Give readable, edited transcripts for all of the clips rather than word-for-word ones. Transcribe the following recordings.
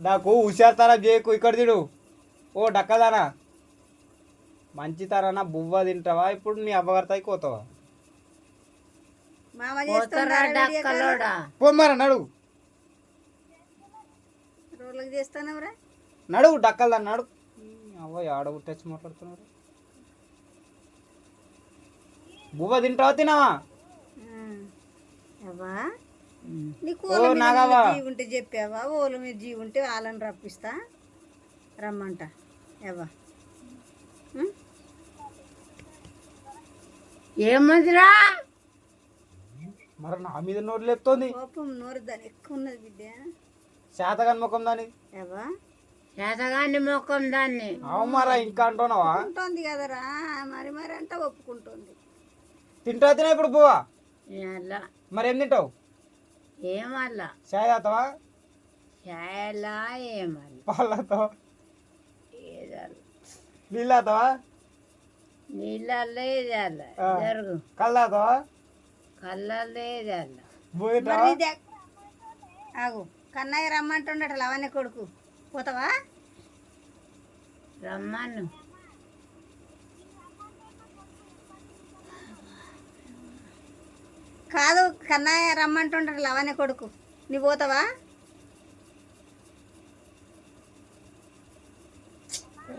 నాకు హుషారు చేయకు ఇక్కడ తిడు. ఓ డక్కదానా మంచి తరానా బువ్వ తింటావా ఇప్పుడు నీ అవ్వగారితాయి కోతావా పొమ్మరా నడువు నడువు డక్కలదా నడు అవ్వ ఆడబుట్టచ్చి మాట్లాడుతున్నారు. బువ్వ తింటావా తినావా నీకు ఉంటే చెప్పావా ఓల మీద జీవి ఉంటే వాళ్ళని రప్పిస్తా రమ్మంట ఎవా ఏమదిరా మరి నా మీద నోరు లేపుతోంది. కోపం నోరు దాని ఎక్కువ ఉన్నది బిడ్డ. శాతగాని ముఖం దాని ఎవా చేతగాని ముఖం దాన్ని అవమారా ఇంకా అంటున్నావా ఉంటుంది కదరా మరి మరి అంట ఒప్పుకుంటుంది. తింటా తినా ఇప్పుడు బువ్వ అలా మరేం తింటావు ఏమల్లా చాయ్ తాగుతావా చాయలా ఏమల్లా పాలు తాగుతావా ఏదల్లా నీళ్ళు తాగుతావా నీళ్ళల్లో ఏదల్లా జరుగు కళ్ళు తాగుతావా కళ్ళల్లో ఏదల్లా బువ్వ తింటావా? ఆగు కన్నయ్య రమ్మంటుండట లవణ్య కొడుకు పోతావా రమ్మను కాదు కన్నయ్య రమ్మంటుండట లవణ్య కొడుకు నీ పోతావా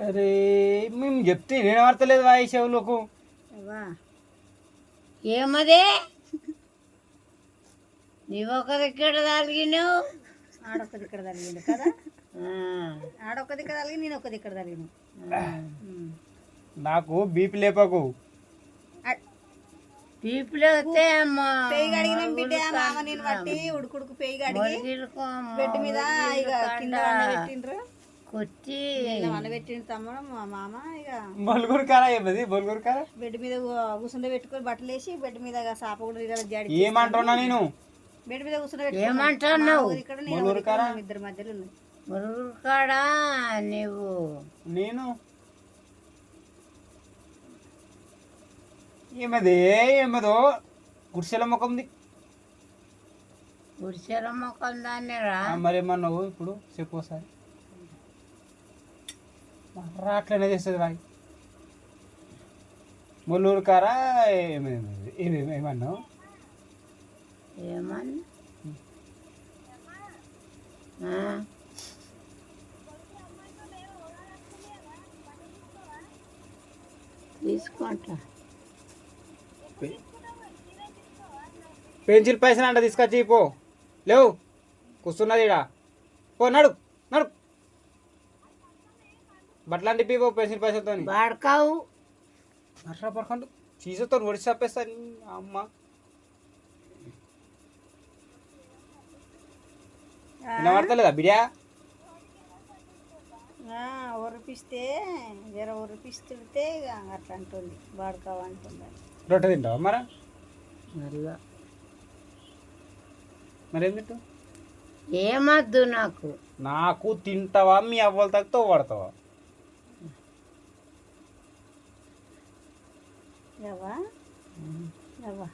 అరే మేము చెప్తే నేను వార్తలేదు వాయి చెవులకు ఏమదే నీవొకరు ఇక్కడ తగిలినావు ఆడొక్కది ఇక్కడ తగిలిండు కదా ఆడొక్కది ఇక్కడ తగిలి నేను ఒక్కది ఇక్కడ తగిలిను. నాకు బీపీ లేపకు పీపులు వస్తే పేయి గడిగినాం బిడ్డ మామ నేను బట్టి ఉడుకుడుకు పేయి గడిగి బెడ్ మీద ఇక కింద పెట్టిండ్రు కొట్టి పెట్టిండు తమ్ముడు మా మామ ఇక బొలుగురు కారా ఏమది బొలుగురు కారా బెడ్ మీద కూర్చుండ పెట్టుకొని బట్టలు వేసి బెడ్ మీద సాప కూడా జాడి ఏమంటున్నా నేను బెడ్ మీద కూర్చుండ ఏమంటున్నావు ఇక్కడ నేను ఇద్దరి మధ్యలో ఉంది మురుగురు కాడా నువ్వు నేను ఏమదే ఏమదో గుడిసెల ముఖంది గుడిసెల ముఖం దాన్ని రా మరేమన్నావు ఇప్పుడు చెప్పు ఒకసారి అట్లనే చేస్తుంది రాయి ముల్లూరు కారా ఏమన్నావు ఏమన్నా తీసుకుంటా పెన్సిల్ పైసలు అంట తీసుకొచ్చి పో లేవు కూర్చున్నది ఇడా పో నడు నడు బట్టలాంటి పో పెన్సిల్ పైసలతో వాడకావు అట్లా పడకండు చీజతో ఒడిసి చప్పేస్తాను అమ్మ వినబడతలేదా బిడ్యా ఉరిపిస్తే జర ఉరిపిస్తుంటే అట్లా అంటుంది వాడుకోవంటుంది. రొట్టె తింటావా మరా మళ్ళా మరేం తింటావు ఏమద్దు నాకు నాకు తింటావా మీ అవ్వలు తగ్గుతో పడతావా ఎవా ఎవా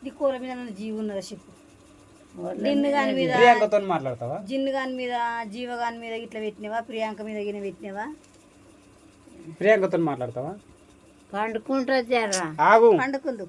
నీ కూర మీద జీవి ఉన్నదా చెప్పు నిన్ను గాని మీద ప్రియాంకతో మాట్లాడతావా జిన్ను గాని మీద జీవ గాని మీద ఇట్లా పెట్టినవా ప్రియాంక మీద గిన పెట్టినవా ప్రియాంకతో మాట్లాడతావా పండుకుంటా జరా ఆగు పండుకుందు